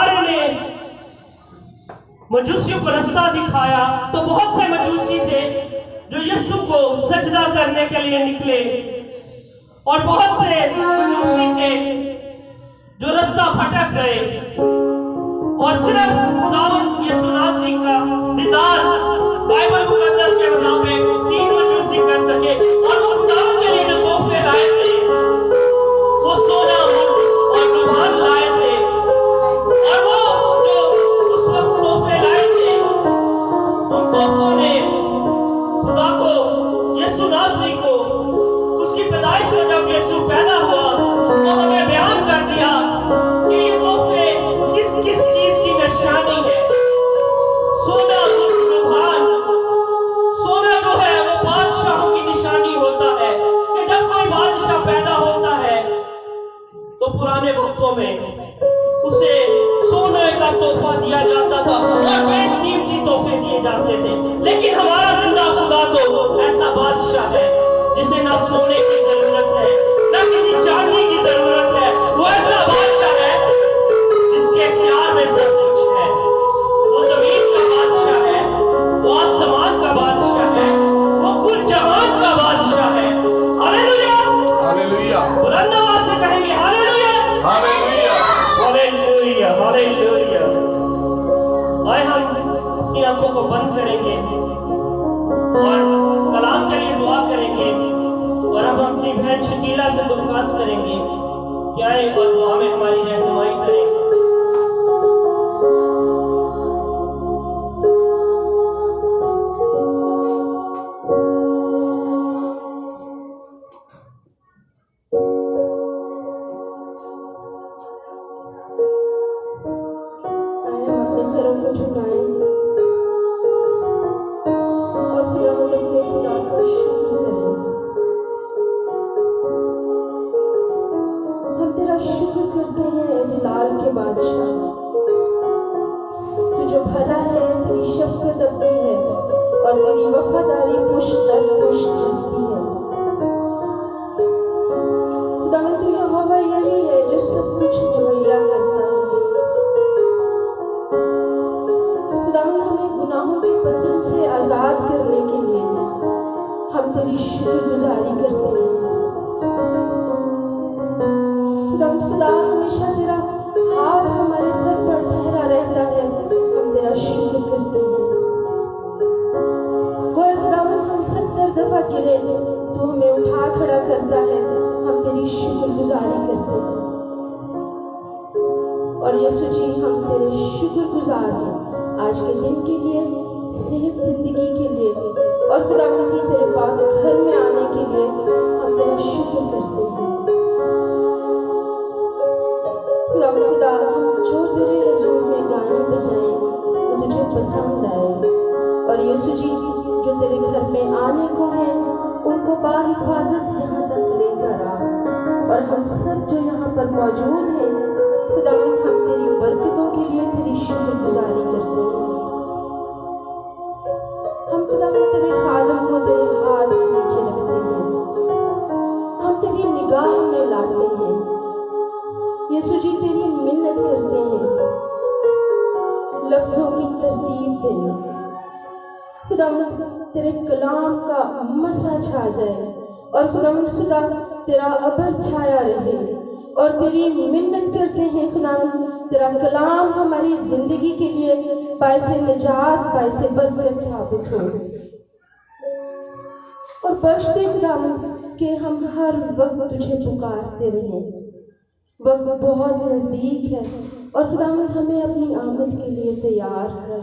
सरकार ने मजूसियों को रास्ता दिखाया तो बहुत से मजूसी थे जो यीशु को सजदा करने के लिए निकले, और बहुत से मजूसी थे जो रास्ता भटक गए, और सिर्फ खुदावंद यीशु नासरी का दीदार बाइबल मुकद्दस के मुताबिक 3 मजूसी कर सके। और वो खुदावंद के लिए जो तोहफे लाए थे वो सोना, मुर्ग और रुमाल लाए थे, और वो जो उस वक्त तोहफे लाए थे उन तोहफों ने खुदा को, यीशु नासरी को, उसकी पैदाइश में जब यीशु पैदा हुआ तो हमें बयान कर दिया कि ये तोहफे किस किस चीज की निशानी है। सोना, मुर्ग, रुमाल। सोना जो है वो बादशाहों की निशानी होता है कि जब कोई बादशाह पैदा होता है तो पुराने वक्तों में उसे सोने का तोहफा दिया जाता था और बेशकीमती तोहफे दिए जाते थे। लेकिन हमारा जिंदा खुदा तो ऐसा बादशाह है जिसे ना सोने की जरूरत है ना किसी चांदी की जरूरत है। वो ऐसा बादशाह है जिसके इख्तियार में सब कुछ है। वो जमीन का बादशाह है, वो आसमान का बादशाह है, वो कुल जहान का बादशाह है। हालेलुया, हालेलुया, बुलंद आवाज से कहेंगे हालेलुया, हालेलुया, हालेलुया, हालेलुया। आए हम अपनी आंखों को बंद करेंगे और कलाम के लिए दुआ करेंगे, और हम अपनी बहन शकीला से दुआत करेंगे कि आए और दुआ में हमारी रहनुमाई करें। अपने सरों को झुकाएं और खुदावंद अपने खुदा का शुक्र करें। हम तेरा शुक्र करते हैं जलाल के बादशाह, तू जो भला है, तेरी शफकत अपनी है और तेरी वफादारी पुष्ट दर पुष्ट रहती है। खुदावंद तू यहोवा यही है जो सब कुछ मुहैया करता है। खुदावंद हमें गुनाहों के बंधन से आजाद करने के लिए हम तेरी शुक्रगुजारी करते हैं। खुदावंद खुदा हमेशा तेरा हाथ हमारे सर पर ठहरा रहता है, हम तेरा शुक्र करते हैं। गोए खुदावंद हम 70 दफा गिरे तो हमें उठा खड़ा करता है, हम तेरी शुक्रगुजारी करते हैं। और यीशु जी हम तेरे शुक्रगुजार हैं आज के दिन के लिए, सेहत जिंदगी के लिए, और खुदावंद जी तेरे पाक घर में आने के लिए हम तेरा शुक्र करते हैं। खुदावंद खुदा हम जो तेरे हुजूर में गाएं बजाएं वो तुझे पसंद आए, और यीशु जी जो तेरे घर में आने को हैं उनको बाहिफाजत यहाँ तक लेकर आ, और हम सब जो यहाँ पर मौजूद हैं खुदावंद हम तेरी बरकतों के लिए तेरी शुक्रगुजारी करते हैं। हम खुदावंद तेरे खादम को तेरे हाथ के नीचे रखते हैं, हम तेरी निगाह में लाते हैं। यीशु जी तेरी मिन्नत करते हैं, लफ्जों की तरतीब देना। खुदावंद तेरे कलाम का मसा छा जाए, और खुदावंद खुदा तेरा अबर छाया रहे, और तेरी मिन्नत करते हैं खुदावंद तेरा कलाम हमारी जिंदगी के लिए बायसे निजात, बायसे बरकत साबित हो। और बख्श दे खुदावंद कि हम हर वक्त तुझे पुकारते रहें। वक्त बहुत नज़दीक है और खुदावंद हमें अपनी आमद के लिए तैयार कर।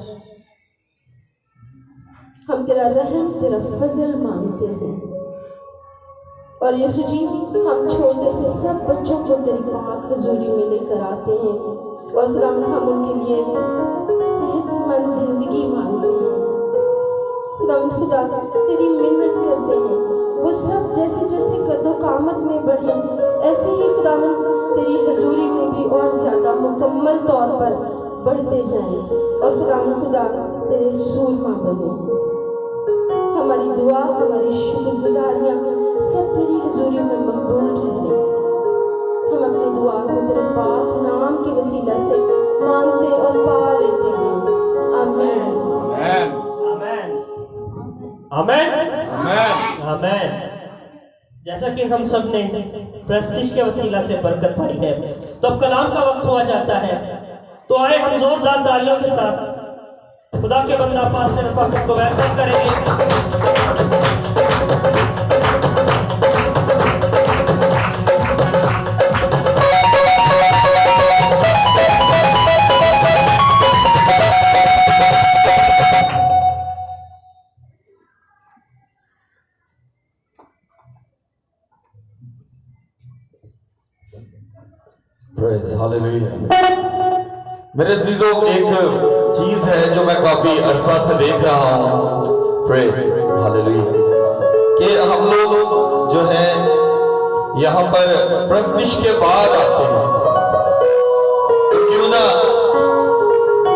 हम तेरा रहम, तेरा फजल मांगते हैं। और यीशु जी हम छोटे सब बच्चों को तेरी पाक हजूरी में लेकर आते हैं, और खुदावंद हम उनके लिए सेहतमंद जिंदगी मांगते हैं। खुदावंद खुदा तेरी मिन्नत करते हैं वो सब जैसे जैसे कदो कामत में बढ़े, ऐसे ही खुदावंद तेरी हजूरी में भी और ज़्यादा मुकम्मल तौर पर बढ़ते जाएं, और खुदावंद खुदा तेरे सूरमा बने। हमारी दुआ, हमारी शुक्रगुजारियाँ सब तेरी हजूरी में मकबूल ठहरे। हम अपनी दुआ को तेरे पाक नाम के वसीला से मांगते और पा लेते हैं। आमीन। Amen. आमेन, Amen. आमेन। जैसा कि हम सब ने प्रेस्टिज के वसीला से बरकत पाई है, तो अब कलाम का वक्त हुआ जाता है। तो आए हम जोरदार तालियों के साथ खुदा के बंदा पास्टर रफाकत को वेलकम करेंगे। Praise Hallelujah. मेरे अजीजों, एक चीज है जो मैं काफी अरसा से देख रहा हूँ, Praise Hallelujah, कि हम लोग जो है यहाँ पर प्रस्तिश के बाद आते हैं। तो क्यों ना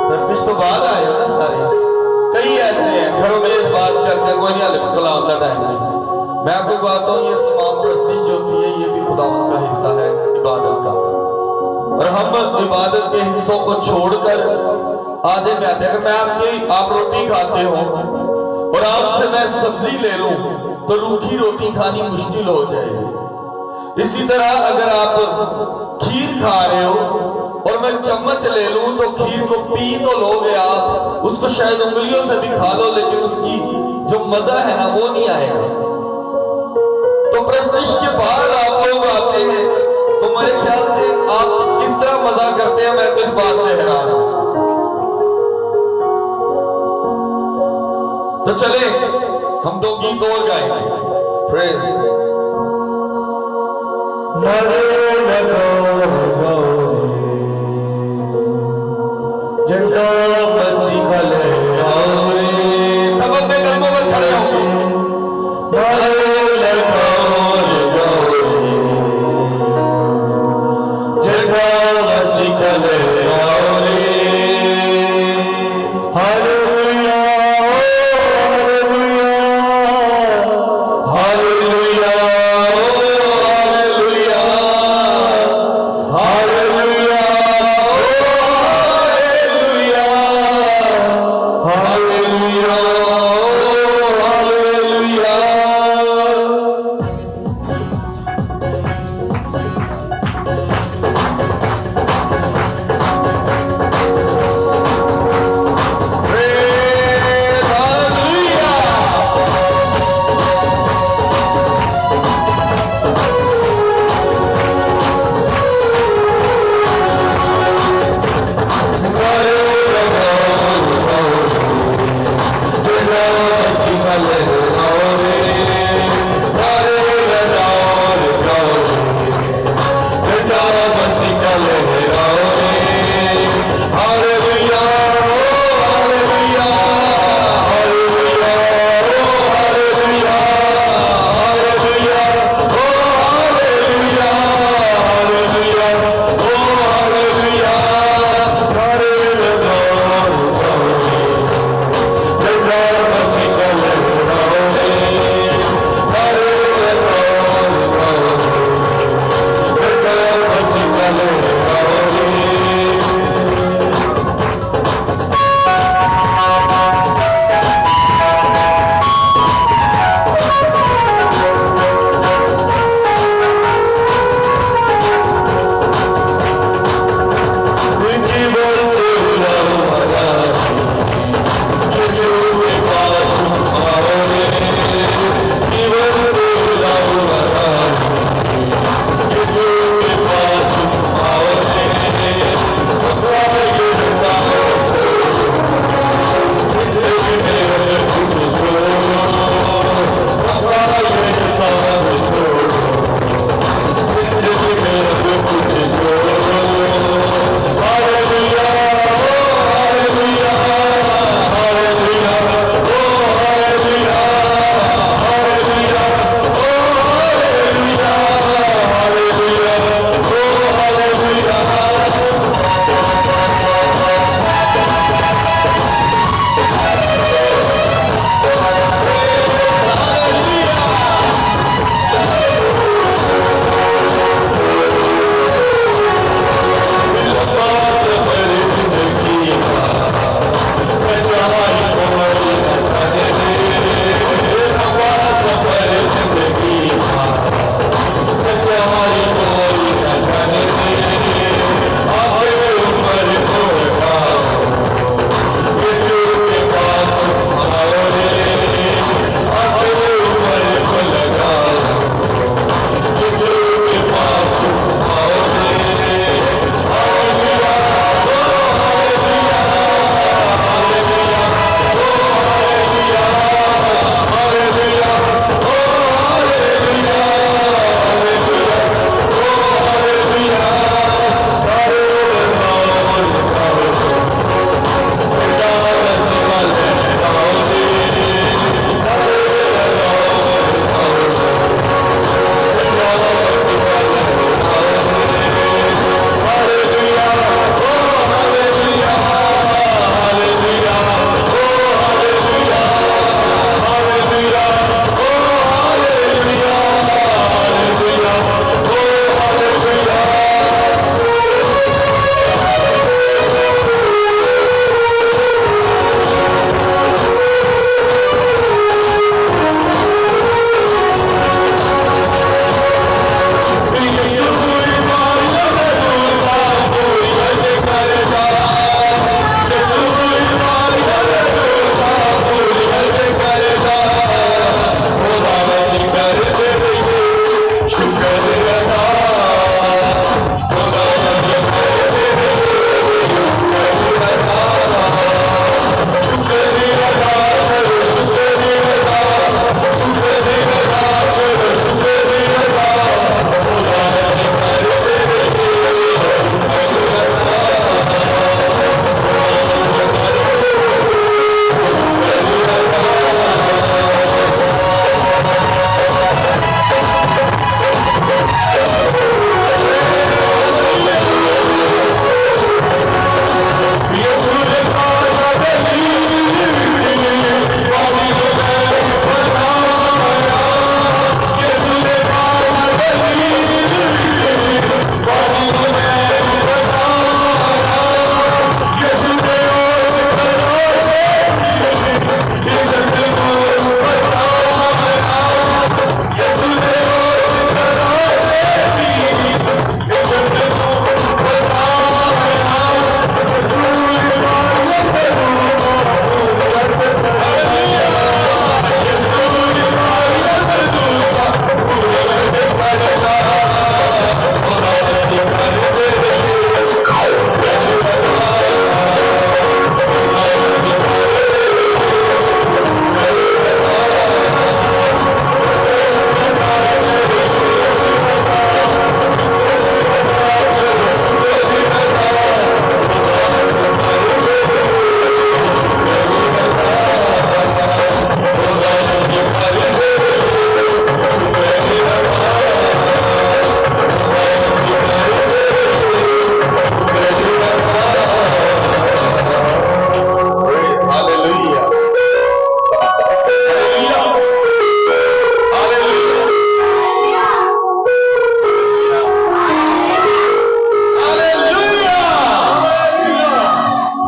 प्रस्तिश तो बाद आए हो ना सारे। कई ऐसे हैं घरों में इस बात करते हैं, कोई नहीं हाले कलाम का टाइम नहीं। मैं आपको बात हूँ, ये तमाम प्रस्तिश जो होती है ये भी खुदावंद का हिस्सा है, इबादत का। और हम इबादत के हिस्सों को छोड़कर आधे में आते हैं। अगर आप रोटी खाते हो और आपसे मैं सब्जी ले लूं तो रूखी रोटी खानी मुश्किल हो जाएगी। इसी तरह अगर आप खीर खा रहे हो और मैं चम्मच ले लूं तो खीर को पी तो लोगे आप, उसको शायद उंगलियों से भी खा लो, लेकिन उसकी जो मजा है ना वो नहीं आएगा। तो प्रस्तिश के बाद आप लोग आते हैं, तो मेरे ख्याल से आप किस तरह मजा करते हैं, मैं तो इस बात से हैरान हूं। तो चले हम दो गीत और गाएंगे। प्रेज सब अपने कदमों पर खड़े होंगे।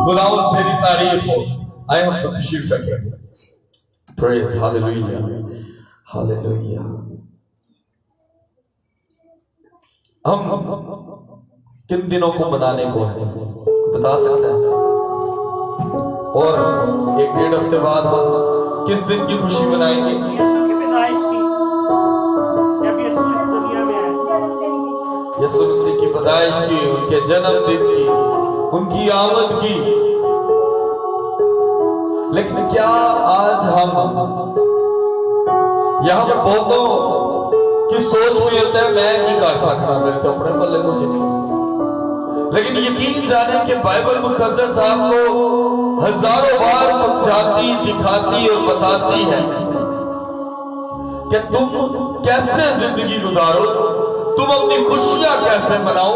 खुदावंद तेरी तारीफ हो। आए हम सब तशरीफ रखें। Praise hallelujah hallelujah. हम किन दिनों को मनाने को है बता सकते हैं? और 1-1.5 हफ्ते बाद हम किस दिन की खुशी मनाएंगे? यीशु की पैदाइश की, जब यीशु इस दुनिया में आए। यीशु मसीह की पैदाइश की, उनके जन्मदिन की, उनकी आमद की। लेकिन क्या आज हम यहाँ पे बहुतों की सोच हुई होता है मैं नहीं कर सकता, मेरे तो अपने पल्ले कुछ नहीं। लेकिन यकीन जाने कि बाइबल मुकद्दस आपको हजारों बार समझाती, दिखाती और बताती है कि तुम कैसे जिंदगी गुजारो, तुम अपनी खुशियां कैसे मनाओ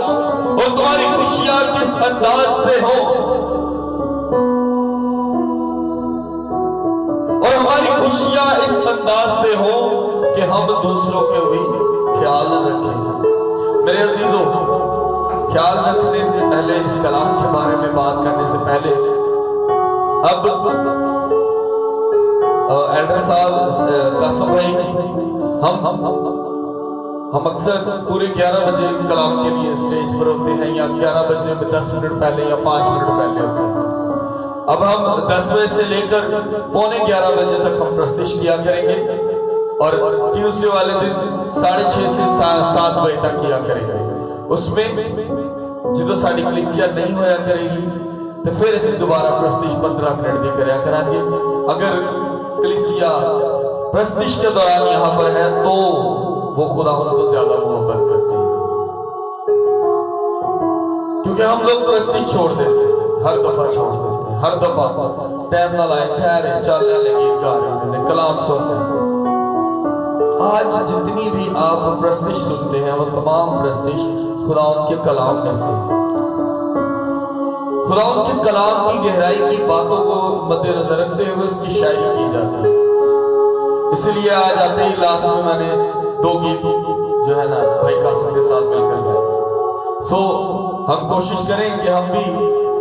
और तुम्हारी खुशियां किस अंदाज से हो। और हमारी खुशियां इस अंदाज से हो कि हम दूसरों के भी ख्याल रखें। मेरे अजीजों, ख्याल रखने से पहले, इस कलाम के बारे में बात करने से पहले, अब एल्डर साहब कासम भाई, हम अक्सर पूरे 11 बजे कलाम के लिए स्टेज पर होते हैं, या 11 बजने में 10 मिनट पहले या 5 मिनट पहले होते हैं। अब हम 10 बजे से लेकर 11:15 बजे तक हम प्रस्तुति किया करेंगे, और ट्यूसडे वाले दिन 6:30 से 7 बजे तक किया करेंगे। उसमें जो साड़ी कलीसिया नहीं होया करेगी तो फिर इसे दोबारा प्रस्तुति 15 मिनट दी कराया करांगे। अगर कलीसिया प्रस्तुति के दौरान यहाँ पर है तो वो खुदा उनको ज्यादा मोहब्बत करती है, क्योंकि हम लोग प्रस्तुति छोड़ देते हैं, हर दफा छोड़ देते हैं, हर दफा टाइम ना लाए, खैर चलने लगे गीत गा रहे हैं, कलाम सुन रहे हैं। आज जितनी भी आप प्रस्तुति सुनते हैं वो तमाम प्रस्तुति खुदा उनके कलाम में से, खुदा उनके कलाम की गहराई की बातों को मद्देनजर रखते हुए उसकी शायरी की जाती है। इसलिए आज आते ही लास्ट में मैंने 2 गीत जो है ना भाई कासिम के साथ मिलकर गाए। सो हम कोशिश करें कि हम भी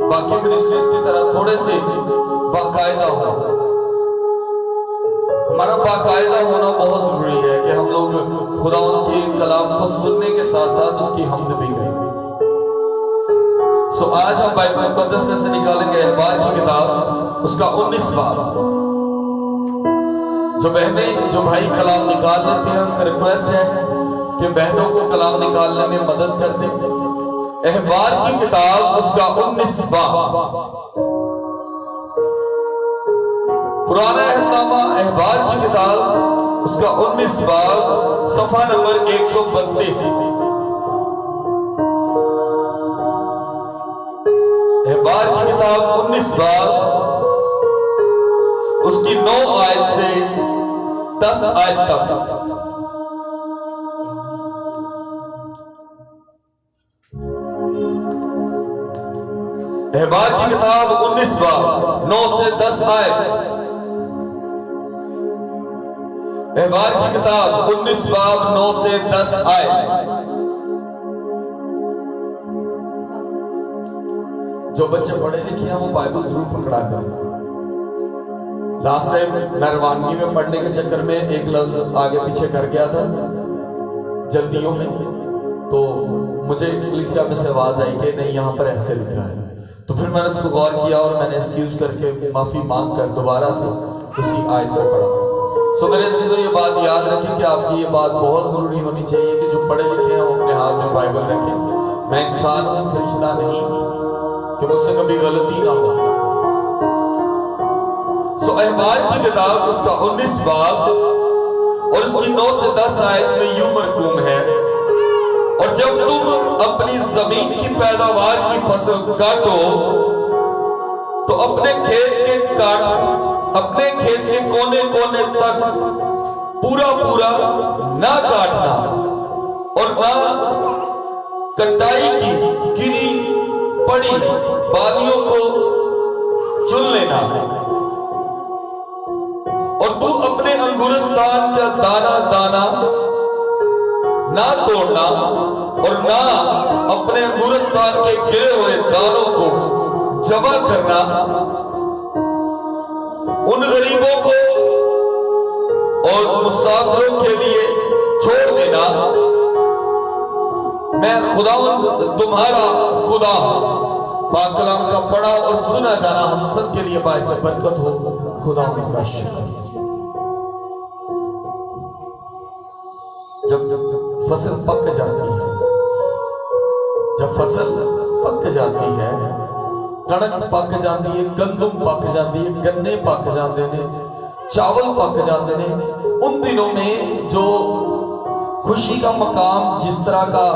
बाकी मिनिस्ट्रीज की तरह थोड़े से बाकायदा हो। हमारा बाकायदा होना बहुत जरूरी है कि हम लोग खुदा उनके कलाम को सुनने के साथ साथ उसकी हमद भी करें। सो आज हम बाइबल मुकद्दस में से निकालेंगे अहबार की किताब, उसका 19 बाब। जो बहनें, जो भाई कलाम निकाल लेते हैं, उनसे रिक्वेस्ट है कि बहनों को कलाम निकालने में मदद कर दें। अहबार की किताब, उसका 19 बाब, पुराना अहदनामा अहबार की किताब, उसका 19 बाब, सफा नंबर 132। अहबार की किताब 19 बाब, उसकी 9 आयत से 10 आयत तक। अहबार की किताब 19 बाब 9 से 10 आयत। अहबार की किताब 19 बाब 9 से 10 आयत। जो बच्चे पढ़े लिखे हैं वो बाइबल जरूर पकड़ा करें। लास्ट टाइम मैं रवानगी में पढ़ने के चक्कर में एक लफ्ज आगे पीछे कर गया था जल्दियों में, तो मुझे कलीसिया में से आवाज आई कि नहीं यहाँ पर ऐसे लिखा है। तो फिर मैंने उसको गौर किया और मैंने एक्सक्यूज करके माफी मांग कर दोबारा से उसी आयत को पढ़ा। सो मेरे से ये बात याद रखें कि आपकी ये बात बहुत जरूरी होनी चाहिए कि जो पढ़े लिखे हैं वो अपने हाथ में बाइबल रखें। मैं इंसान हूं, फरिश्ता नहीं, कि मुझसे कभी गलती ना हो। सो अहबार की किताब, उसका 19 बाब और उसकी 9 से 10 आयत में यूं मरकूम है, और जब तुम अपनी जमीन की पैदावार की फसल काटो तो अपने खेत के कोने कोने तक पूरा पूरा ना काटना, और ना कटाई की गिरी पड़ी बालियों को चुन लेना, और तू अपने अंगूरस्तान का दाना दाना ना तोड़ना, और ना अपने अंगूरस्तान के गिरे हुए दानों को जमा करना, करना, उन गरीबों को और मुसाफिरों के लिए छोड़ देना। मैं खुदावंद तुम्हारा खुदा पाक कलाम का पढ़ा और सुना जाना हम सब के लिए बायस बरकत हो। खुदावंद का शुक्र। जब फसल पक जाती है, जब फसल पक जाती है, कणक पक जाती है, गंदम पक जाती है, गन्ने पक जाते ने, चावल पक जाते ने, उन दिनों में जो खुशी का मकाम जिस तरह का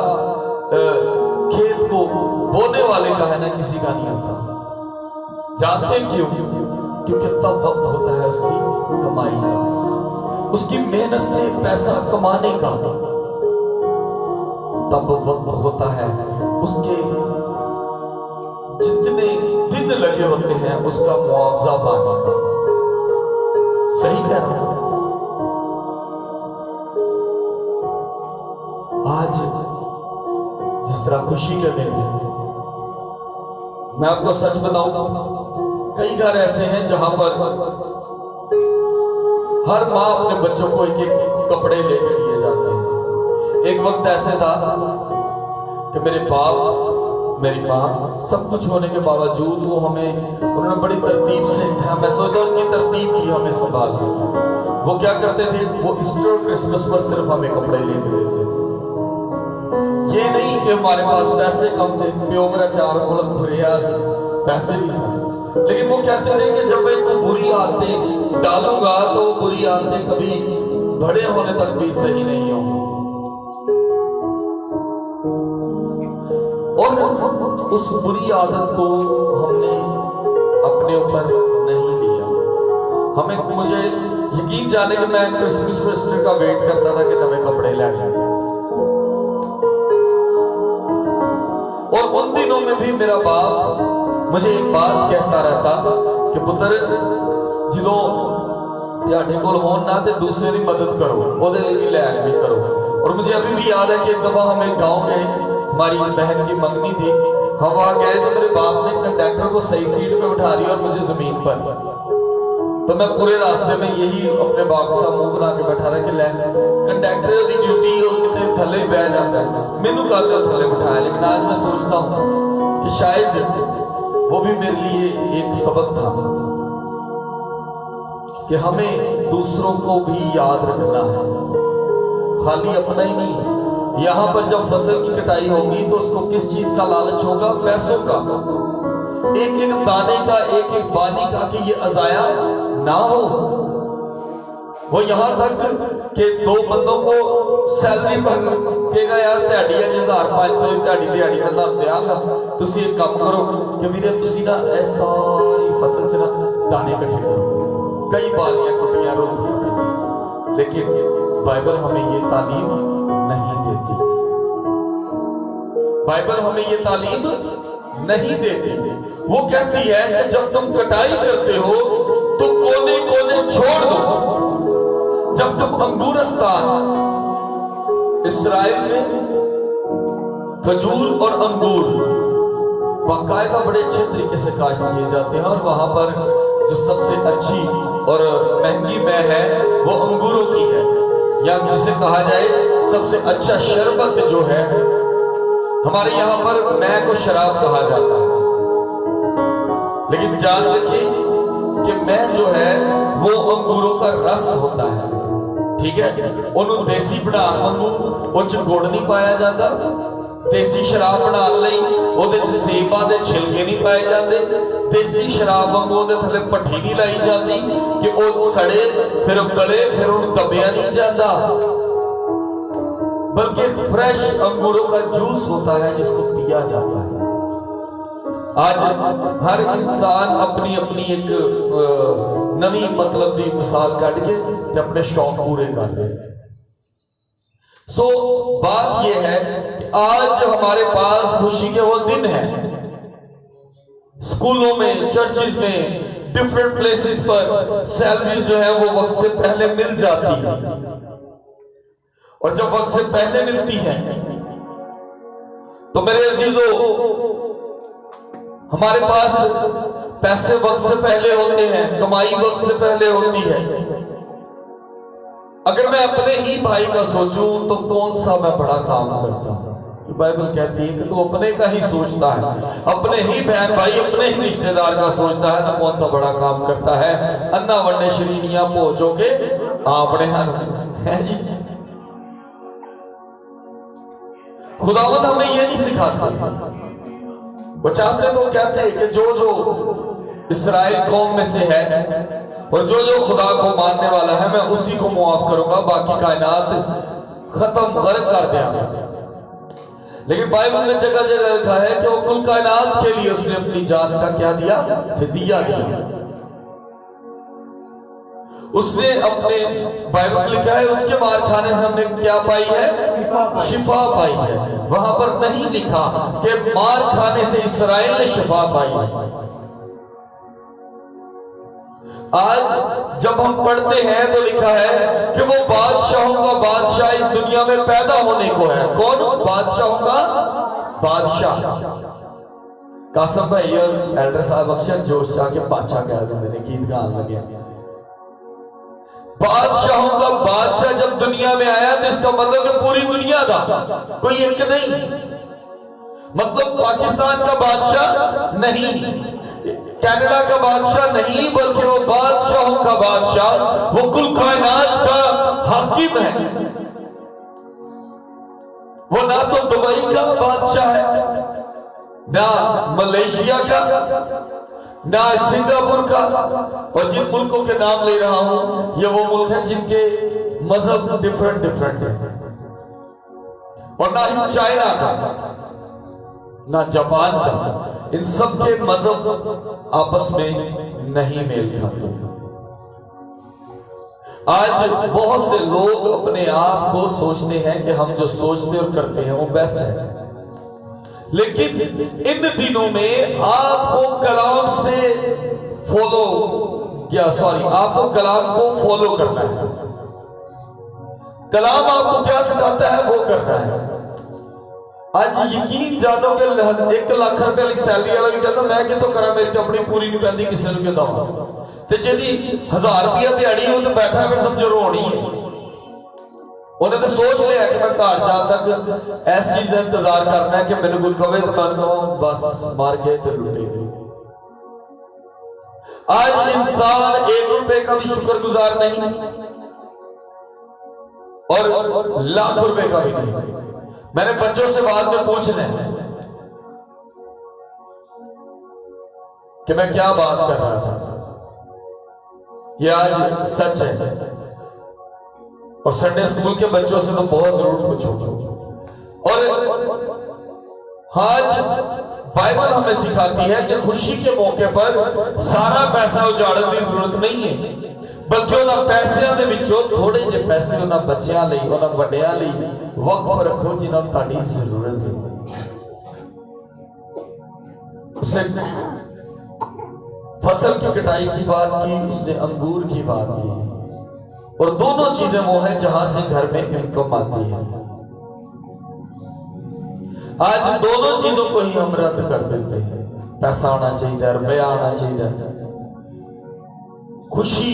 खेत को बोने वाले का है ना, किसी का नहीं होता। जानते क्यों? क्योंकि तब वक्त होता है उसकी कमाई का, उसकी मेहनत से पैसा कमाने का। तब वक्त होता है उसके जितने दिन लगे होते हैं उसका मुआवजा पाने का। सही कह रहा हूं? आज जिस तरह खुशी के दिन है, मैं आपको सच बताऊं, कई घर ऐसे हैं जहां पर हर माँ अपने बच्चों को एक एक कपड़े लेके दिए जाते हैं। एक वक्त ऐसे था कि मेरे बाप मेरी माँ सब कुछ होने के बावजूद वो उन्होंने बड़ी तरतीब से, मैं सोचता उनकी तरतीब थी हमें संभाल। वो क्या करते थे, वो ईस्टर और क्रिसमस पर सिर्फ हमें कपड़े लेके देते थे। ये नहीं कि हमारे पास पैसे कम थे, प्यो मेरा 4 मुल्क भरिया पैसे नहीं थे, लेकिन वो कहते थे कि जब मैं इनको बुरी आदतें डालूंगा तो वो बुरी आदतें कभी बड़े होने तक भी सही नहीं होंगी। और उस बुरी आदत को हमने अपने ऊपर नहीं लिया। मुझे यकीन जाने कि मैं क्रिसमस फेस्टिवल का वेट करता था कि नए कपड़े लाने, और उन दिनों में भी मेरा बाप मुझे एक बात कहता रहता कि पुत्र जो ਤੁਹਾਡੇ ਕੋਲ होन ना तो दूसरे की मदद करो, ਉਹਦੇ ਲਈ भी लैन भी करो। और मुझे अभी भी याद है कि एक दफा हम एक गांव गए, हमारी बहन की मंगनी थी, हम वहां गए तो मेरे बाप ने कंडक्टर को सही सीट पे बिठा दिया और मुझे जमीन पर। तो मैं पूरे रास्ते में यही अपने बाप के साथ मुंह बना के बैठा रहा कि लै कंडक्टर की ड्यूटी और कितने थले बह जाता है, मैनू कल थले बिठाया। लेकिन आज मैं सोचता हूँ कि शायद वो भी मेरे लिए एक सबक था कि हमें दूसरों को भी याद रखना है, खाली अपना ही नहीं। यहां पर जब फसल की कटाई होगी तो उसको किस चीज का लालच होगा? पैसों का, एक एक दाने का, एक एक बानी का, कि ये अजाया ना हो। वो यहां तक कि 2 बंदों को सैलरी कहेगा यार दिहाड़ी है 1500 दिहाड़ी दिहाड़ी मैं तुहानू देंगा, तुसी एक काम करो कि वीरे तुसी ना ए सारी फसल च ना दाने इकट्ठे करो। कई बालियां टुटियां रोटियां, लेकिन बाइबल हमें ये तालीम नहीं देती। बाइबल हमें ये तालीम नहीं देती। वो कहती है कि जब तुम कटाई करते हो तो कोने कोने छोड़ दो। जब तुम अंगूरस्तान, इस्राएल में खजूर और अंगूर बाकायदा बड़े अच्छे तरीके से काश्त किए जाते हैं, और वहां पर जो सबसे अच्छी और महंगी मै है वो अंगूरों की है, या जिसे कहा जाए सबसे अच्छा शरबत जो है, हमारे यहाँ पर मै को शराब कहा जाता है। लेकिन जान रखिए कि मै जो है वो अंगूरों का रस होता है, ठीक है। उन्होंने देसी बना वांगू उस गुड़ नहीं पाया जाता। देसी शराब बनाने लई ਉਹਦੇ ਚ ਸੇਬਾਂ ਦੇ ਛਿਲਕੇ नहीं पाए जाते। देसी शराब वांगू ਉਹਦੇ थले भट्ठी नहीं लाई जाती कि वो सड़े फिर गले फिर उन दबिया नहीं जाता, बल्कि फ्रेश अंगूरों का जूस होता है जिसको पिया जाता है। आज हर इंसान अपनी अपनी एक नवी मतलब की मिसाल कट के अपने शौक पूरे कर ले। सो बात यह है कि आज हमारे पास खुशी के वो दिन है, स्कूलों में, चर्चिज में, डिफरेंट प्लेसेस पर सैलरी जो है वो वक्त से पहले मिल जाती है। और जब वक्त से पहले मिलती है तो मेरे अजीजों, हमारे पास पैसे वक्त से पहले होते हैं, कमाई वक्त से पहले होती है। अगर मैं अपने ही भाई का सोचूं तो कौन सा मैं बड़ा काम करता हूं। बाइबल कहती है कि तू अपने का ही सोचता है, अपने ही बहन भाई अपने ही रिश्तेदार का सोचता है तो कौन सा बड़ा काम करता है। अन्ना वन्ने श्रीनिया पहुंचो के आपने है जी। खुदावंद हमें ये नहीं सिखाता। वो चाहते तो कहते हैं कि जो इस्राएल कौम में से है और जो खुदा को मानने वाला है मैं उसी को मुआफ करूंगा, बाकी कायनात खत्म गर्क कर देंगे। लेकिन बाइबल में जगह जगह लिखा है कि वो कुल कायनात के लिए उसने अपनी जान का क्या दिया, फिदिया दिया। उसने अपने बाइबल में लिखा है उसके मार खाने से हमने क्या पाई है, शिफा पाई है। वहां पर नहीं लिखा कि मार खाने से इस्राएल ने शिफा पाई है। आज जब हम पढ़ते हैं तो लिखा है कि वो बादशाहों का बादशाह इस दुनिया में पैदा होने को है। कौन? बादशाहों का बादशाह। कासम भाई और एल्डर साहब अक्सर जोश चाह के बादशाह कह दो, मेरे गीत गान लगे। बादशाहों का बादशाह जब दुनिया में आया तो इसका मतलब है पूरी दुनिया का, कोई एक नहीं। मतलब पाकिस्तान का बादशाह नहीं, कनाडा का बादशाह नहीं, बल्कि वो बादशाहों का बादशाह, वो कुल कायनात का हाकिम है। वो ना तो दुबई का बादशाह है, ना मलेशिया का, ना सिंगापुर का। और जिन मुल्कों के नाम ले रहा हूं ये वो मुल्क हैं जिनके मजहब डिफरेंट है। और ना ही चाइना का, ना जापान का। इन सब के मजहब आपस में नहीं मेल खाते। आज बहुत से लोग अपने आप को सोचते हैं कि हम जो सोचते और करते हैं वो बेस्ट है। लेकिन इन दिनों में आपको कलाम से आपको कलाम को फॉलो करना है। कलाम आपको क्या सिखाता है वो करना है। आज यकीन जानो कि 1 लाख रुपए वाली सैलरी वाला भी कहता मैं कि तो करा, मेरी तो अपनी पूरी नहीं पैंदी, किसी को कहता ते जिहदी 1000 रुपया दिहाड़ी हो तो बैठा फिर समझो रोनी है। उन्हें तो सोच लिया कि मैं घर जा तक ऐस चीज का इंतजार करना है कि मैंने कोई कवे तो मैं कहूं बस मार के तो लुटे गए। आज इंसान 1 रुपए का भी शुक्रगुजार नहीं और लाख रुपए का भी नहीं। मैंने बच्चों से बाद में पूछना है कि मैं क्या बात कर रहा था, ये आज सच है। और संडे स्कूल के बच्चों से तो बहुत जरूर पूछो। और आज बाइबल हमें सिखाती है कि खुशी के मौके पर सारा पैसा उजाड़न की जरूरत नहीं है, बल्कि उन्होंने पैसों के विचों थोड़े जे पैसे उन्होंने बच्चों लिए, उन्होंने वड्डियां लिए वक्फ रखो जिन्होंने ताड़ी जरूरत है। उसने फसल की कटाई की बात की, उसने अंगूर की बात की, और दोनों चीजें वो है जहां से घर में इनकम आती है। आज दोनों चीजों को ही हम रद्द कर देते हैं। पैसा आना चाहिए, रुपया आना चाहिए, खुशी,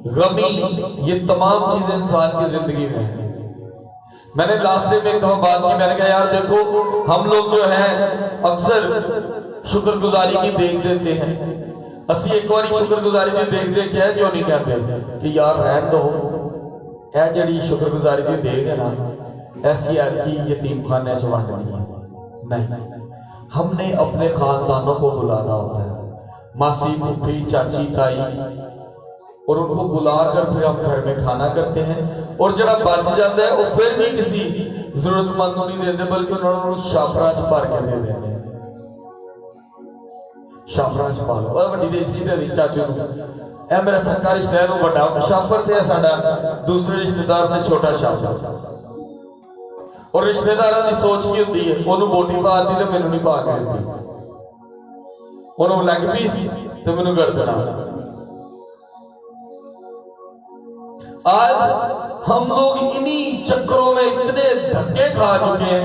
गमी, ये तमाम चीजें इंसान की जिंदगी में है। मैंने लास्ट टाइम एक दफा बात की, मैंने कहा यार देखो हम लोग जो हैं अक्सर शुक्रगुजारी की देख देते हैं। असी एक बार शुक्रगुजारी की देख के है क्यों नहीं कहते कि यार रहन दो, है जड़ी शुक्रगुजारी की देख है ना ऐसी है कि यतीम खाने च वंडनी है। नहीं, हमने अपने खानदानों को बुलाना होता है, मासी, फूफी, चाची, ताई, और उनको बुलाकर फिर हम घर में खाना करते हैं। और जरा बच जाता है वो फिर भी किसी जरूरतमंद को नहीं देते, बल्कि उन्होंने शापरा च भर के दे देते हैं। शापरा च पा लो वड्डी देसी दे चाचू ए मेरा सरकारी रिश्तेदार बड़ा शापर थे, साडा दूसरे रिश्तेदार ने छोटा शापर। और रिश्तेदारों की सोच की होती है, उन्होंने बोटी पा दी तो मैनू नहीं पा के दी, उन्होंने लग पीस तो मैनू गड़बड़ा। आज हम लोग इन्हीं चक्करों में इतने धक्के खा चुके हैं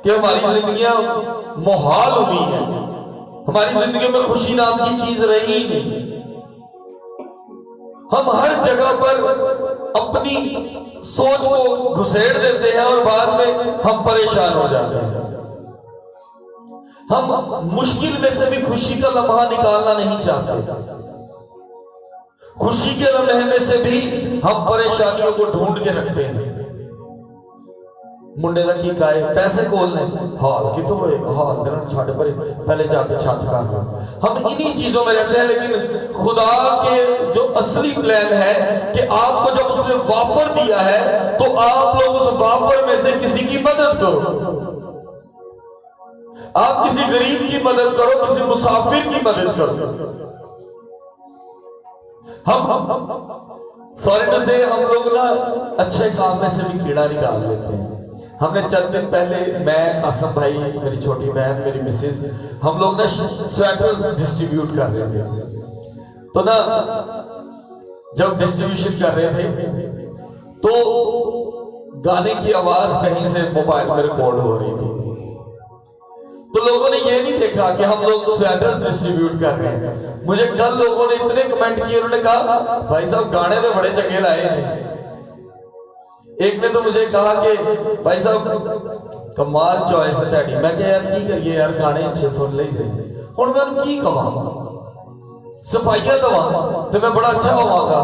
कि हमारी जिंदगियां मुहाल हुई हैं। हमारी जिंदगी में खुशी नाम की चीज रही ही नहीं। हम हर जगह पर अपनी सोच को घुसेड़ देते हैं और बाद में हम परेशान हो जाते हैं। हम मुश्किल में से भी खुशी का लम्हा निकालना नहीं चाहते। खुशी के लम्हे में से भी हम परेशानियों को ढूंढ के रखते हैं। मुंडे का की गाय पैसे खोलने हाल कितों हाल छाड़ पर पहले जाके छात्र का हम इन्हीं चीजों में रहते हैं। लेकिन खुदा के जो असली प्लान है कि आपको जब उसने वाफर दिया है तो आप लोग उस वाफर में से किसी की मदद करो। आप किसी गरीब की मदद करो, किसी मुसाफिर की मदद करो। सॉरी से हम लोग ना अच्छे काम में से भी कीड़ा निकाल लेते हैं। हमने चंद दिन पहले मैं, कासम भाई, मेरी छोटी बहन, मेरी मिसेज, हम लोग ना स्वेटर्स डिस्ट्रीब्यूट कर रहे थे। तो ना जब डिस्ट्रीब्यूशन कर रहे थे तो गाने की आवाज कहीं से मोबाइल में रिकॉर्ड हो रही थी। तो लोगों ने ये नहीं देखा कि हम लोग स्वेटर्स डिस्ट्रीब्यूट कर रहे हैं। मुझे कल लोगों ने इतने कमेंट किए, उन्होंने कहा भाई साहब गाने तो बड़े चंगे लाए हैं। एक ने तो मुझे कहा कि भाई साहब कमाल चॉइस है तेरी। मैं कहा यार की करिए यार, गाने अच्छे सुन ले थे। हुण मैं की कहा सफाइया दवा तो मैं बड़ा अच्छा होवांगा।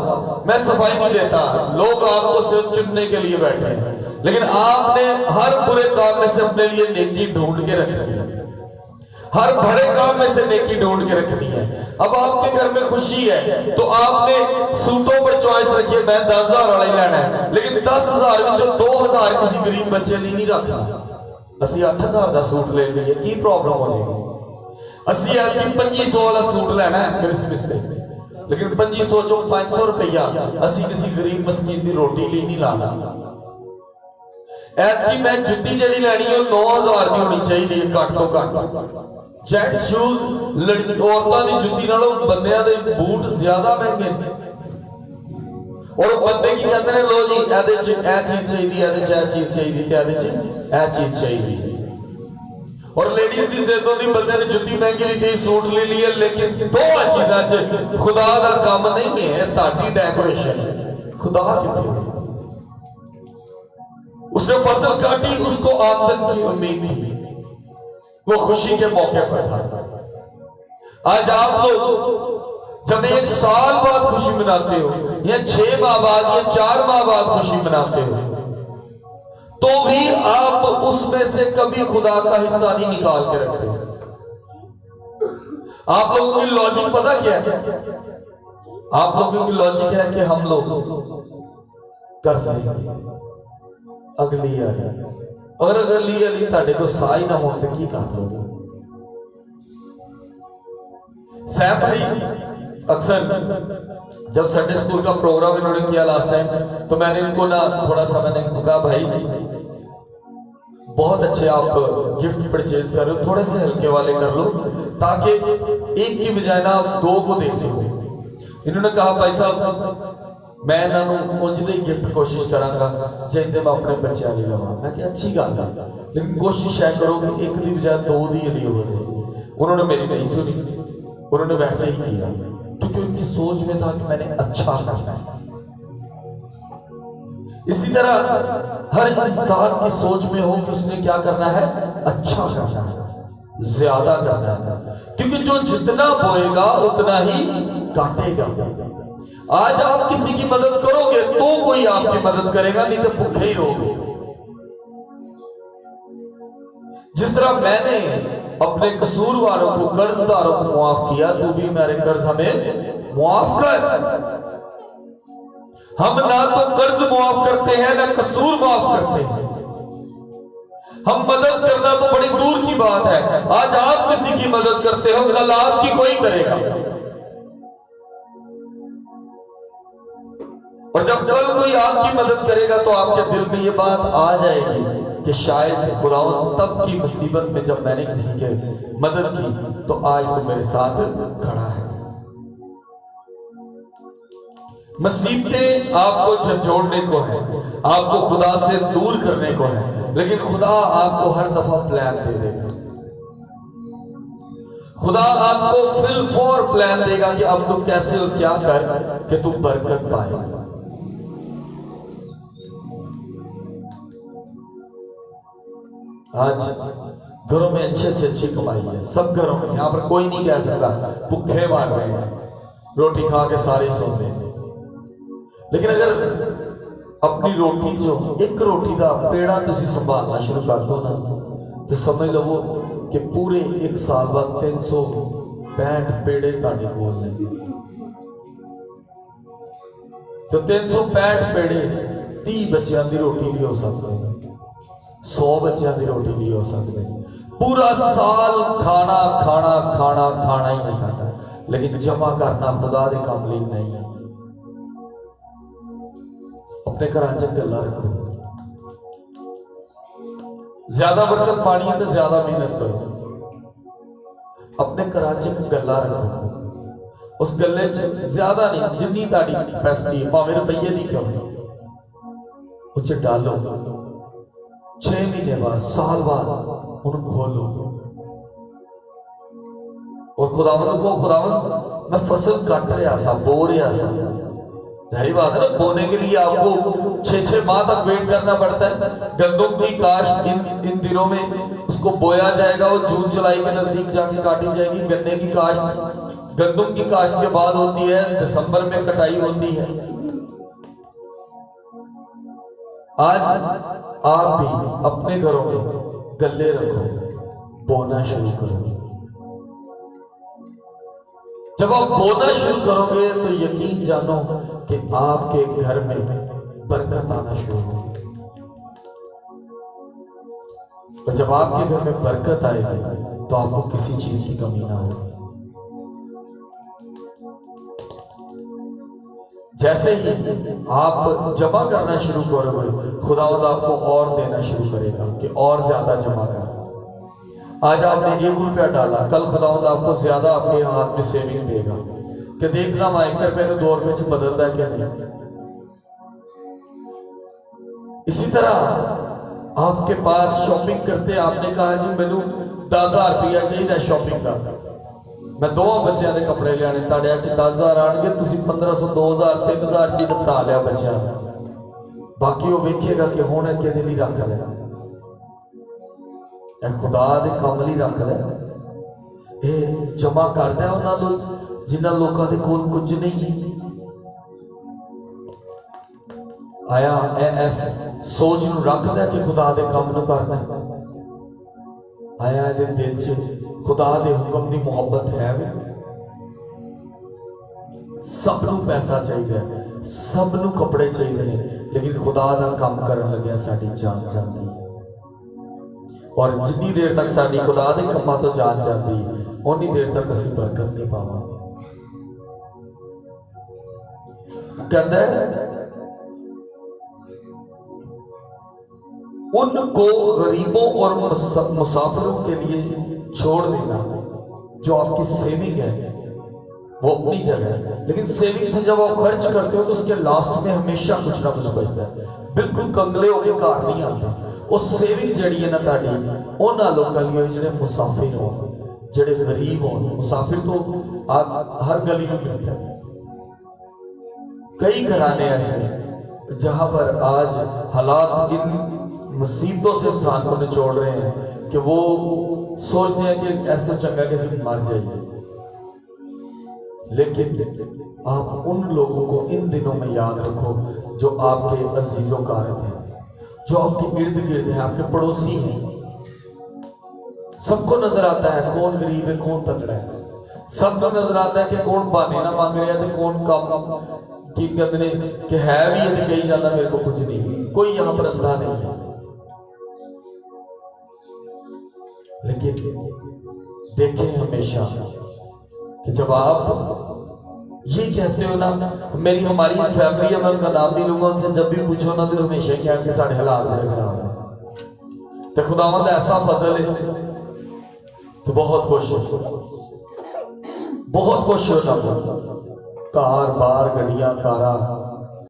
मैं सफाई नहीं देता, लोग आपको सिर्फ चुनने के लिए बैठे हैं। लेकिन आपने हर बुरे काम में से अपने लिए नेकी ढूंढ के रखनी है, हर भरे काम में से नेकी ढूंढ के रखनी है। अब आपके घर में खुशी है तो आपने सूटों पर चॉइस रखी है, मैं 10,000 वाला ही लेना है। लेकिन 10,000 में 2,000 किसी गरीब बच्चे ने नहीं रखना। असि 8,000 का सूट ले लिए, की प्रॉब्लम हो जाएगी। असि 2500 वाला सूट लेना है क्रिसमस पे, लेकिन 2500 चो 500 रुपया असि किसी गरीब मस्कीन की रोटी लिए नहीं लाना। ऐसी मैं जुत्ती जड़ी लैनी है 9,000 की होनी चाहिए घट तो घट। जेट शूज औरतों की जुत्ती नालों बंदियां दे बूट ज्यादा महंगे ने। और बंदे की कहते हैं लो जी ए चीज चाहिए, ए चीज चाहिए, ए चीज चाहिए। और लेडीज की जिद होती बंदे ने जुत्ती महंगी ली थी, सूट ले लिए, लेकिन दो चीजा च खुदा का काम नहीं है। ताड़ी डेकोरेशन खुदा कितने उसने फसल काटी, उसको आमदन की उम्मीद थी, वो खुशी के मौके पर था। आज आप लोग जब 1 साल बाद खुशी मनाते हो या 6 माह बाद या 4 माह बाद खुशी मनाते हो तो भी आप उसमें से कभी खुदा का हिस्सा नहीं निकाल के रखते। आप लोगों की लॉजिक पता क्या है? आप लोगों की लॉजिक है कि हम लोग कर लेंगे अगली वाली, और अगली वाली ताड़े को साह ही ना हो तो की कर लोगे। सैम भाई अक्सर जब संडे स्कूल का प्रोग्राम इन्होंने किया लास्ट टाइम, तो मैंने इनको ना थोड़ा सा मैंने कहा भाई बहुत अच्छे आप गिफ्ट परचेज कर रहे हो, थोड़े से हल्के वाले कर लो ताकि एक की बजाय ना आप 2 को देख सको। इन्होंने कहा भाई साहब मैं इन्होंने उंज दी गिफ्ट कोशिश करांगा जिंदे मैं अपने बच्चों लिए लवां। मैं कहा अच्छी गल है, लेकिन कोशिश है करो कि 1 की बजाय 2 दी अली हो जाए। उन्होंने मेरी नहीं सुनी, उन्होंने वैसे ही किया क्योंकि उनकी सोच में था कि मैंने अच्छा करना है। इसी तरह हर इंसान की सोच में हो कि उसने क्या करना है, अच्छा करना है, ज्यादा करना है, क्योंकि जो जितना बोएगा उतना ही काटेगा। आज आप किसी की मदद करोगे तो कोई आपकी मदद करेगा, नहीं तो भूखे ही रहोगे। जिस तरह मैंने अपने कसूरवारों को, कर्जदारों को मुआफ किया, तू भी मेरे कर्ज हमें मुआफ कर। हम ना तो कर्ज मुआफ करते हैं ना कसूर मुआफ करते हैं। हम मदद करना तो बड़ी दूर की बात है। आज आप किसी की मदद करते हो, कल आपकी कोई करेगा। और जब कल कोई आपकी मदद करेगा तो आपके दिल में ये बात आ जाएगी कि शायद खुदावंद तब की मुसीबत में जब मैंने किसी के मदद की तो आज तो मेरे साथ खड़ा है। मुसीबतें आपको झंझोड़ने को है, आपको खुदा से दूर करने को है, लेकिन खुदा आपको हर दफा प्लान दे देगा। खुदा आपको फिल फॉर प्लान देगा कि अब तू कैसे और क्या कर कि तू बरकत पाए। आज घरों में अच्छे से अच्छी कमाई है, सब घरों में, यहां पर कोई नहीं कह सकता भूखे मार रहे हैं, रोटी खा के सारे सो रहे हैं। लेकिन अगर अपनी रोटी जो एक रोटी का पेड़ा तुसी संभालना शुरू कर दो ना, तो समझ लो कि पूरे एक साल बाद 365 पेड़े ताड़े कोल ने। तो 365 पेड़े 30 बच्चों की रोटी भी हो सकते हैं, 100 बच्चों की रोटी भी हो सकते हैं। पूरा साल खाना खाना खाना खाना ही नहीं सकता, लेकिन जमा करना खुदा के काम लिए नहीं है। अपने घर च गल्ला रखो, ज्यादा बरकत पानी है तो ज्यादा मेहनत करो। अपने घर च गल्ला रखो, उस गल्ले च ज्यादा नहीं, जिन्नी ताड़ी कैपेसिटी भावें रुपये की क्यों नहीं, उस डालो। 6 महीने बाद, साल बाद उन्हें खोलो और खुदावंद को, खुदावंद मैं फसल काट रहा था, बो रहा था। जाहिर बात है ना, बोने के लिए आपको 6-6 माह तक वेट करना पड़ता है। गंदम की काश्त इन दिनों में उसको बोया जाएगा, वो जून जुलाई के नजदीक जाके काटी जाएगी। गन्ने की काश्त गंदम की काश्त के बाद होती है, दिसंबर में कटाई होती है। आज आप भी अपने घरों में गल्ले रखो, बोना शुरू करो। जब आप बोना शुरू करोगे तो यकीन जानो कि आपके घर में बरकत आना शुरू होगी। और जब आपके घर में बरकत आएगी तो आपको किसी चीज की कमी ना होगी। जैसे ही आप जमा करना शुरू करोगे, खुदावंद आपको और देना शुरू करेगा कि और ज्यादा जमा कर। आज आपने 1 रुपया डाला, कल खुदावंद आपको ज्यादा आपके हाथ में सेविंग देगा कि देखना मैं 1 रुपये को 2 रुपये से बदलता है क्या नहीं। इसी तरह आपके पास शॉपिंग करते आपने कहा जी मैनू 10,000 रुपया चाहिए शॉपिंग का, मैं 2 बच्चों के कपड़े लियाने, ताड़े 10,000 आने, तुम 1500 2,000 3,000 चीज बता लिया बच्चा, बाकी वो वेखेगा कि हुण कि रख लिया, खुदा दे काम लई रख लिया। ये जमा करता उन्होंने जिन्होंने लोगों के कोल कुछ नहीं है। आया इस सोच नूं रख लिया कि खुदा दे काम नूं करना, आया ये दिल च खुदा दे हुक्म की मुहब्बत है भी। सब नूं पैसा चाहिए, सब नूं कपड़े चाहिए, लेकिन खुदा दा काम करन लग्या साडी जान जाती है। और जितनी देर तक साडी खुदा दे कामां तो जान जाती उन्नी देर तक असीं बरकत नहीं पावांगे। कहता है उनको गरीबों और मुसाफिरों के लिए छोड़ देना। जो आपकी सेविंग है वो अपनी जगह है, लेकिन सेविंग से जब आप खर्च करते हो तो उसके लास्ट में हमेशा कुछ ना कुछ बचता है। बिल्कुल कंगले होके घर नहीं आते। उस सेविंग जड़ी है ना ताड़ी उन्होंने लोगों लिए जिहड़े मुसाफिर हो, जिहड़े गरीब हो। मुसाफिर तो आप हर गली में मिलते हैं। कई घराने ऐसे जहां पर आज हालात इन मुसीबतों से इंसान को निचोड़ रहे हैं कि वो सोचते हैं कि ऐसा चंगा किसी मर जाइए। लेकिन आप उन लोगों को इन दिनों में याद रखो जो आपके अजीजों कारत हैं, जो आपके इर्द गिर्द हैं, आपके पड़ोसी हैं। सबको नजर आता है कौन गरीब है कौन तगड़ा है, सबको नजर आता है कि कौन बहाने ना मांग रहा है, कौन काम की कहते हैं कि है भी है तो कही जाता मेरे को कुछ नहीं। कोई यहाँ पर अंधा नहीं है, लेकिन देखें हमेशा कि जब आप ये कहते हो ना, हमारी फैमिली है, मैं उनका नाम नहीं लूंगा, उनसे जब भी पूछो ना तो हमेशा क्या कि साढ़े हालात बड़े खराब हैं। तो खुदावंद ऐसा फजल है तो बहुत खुश हो, बहुत खुश हो जाओ। कार बार गड्डियां कारा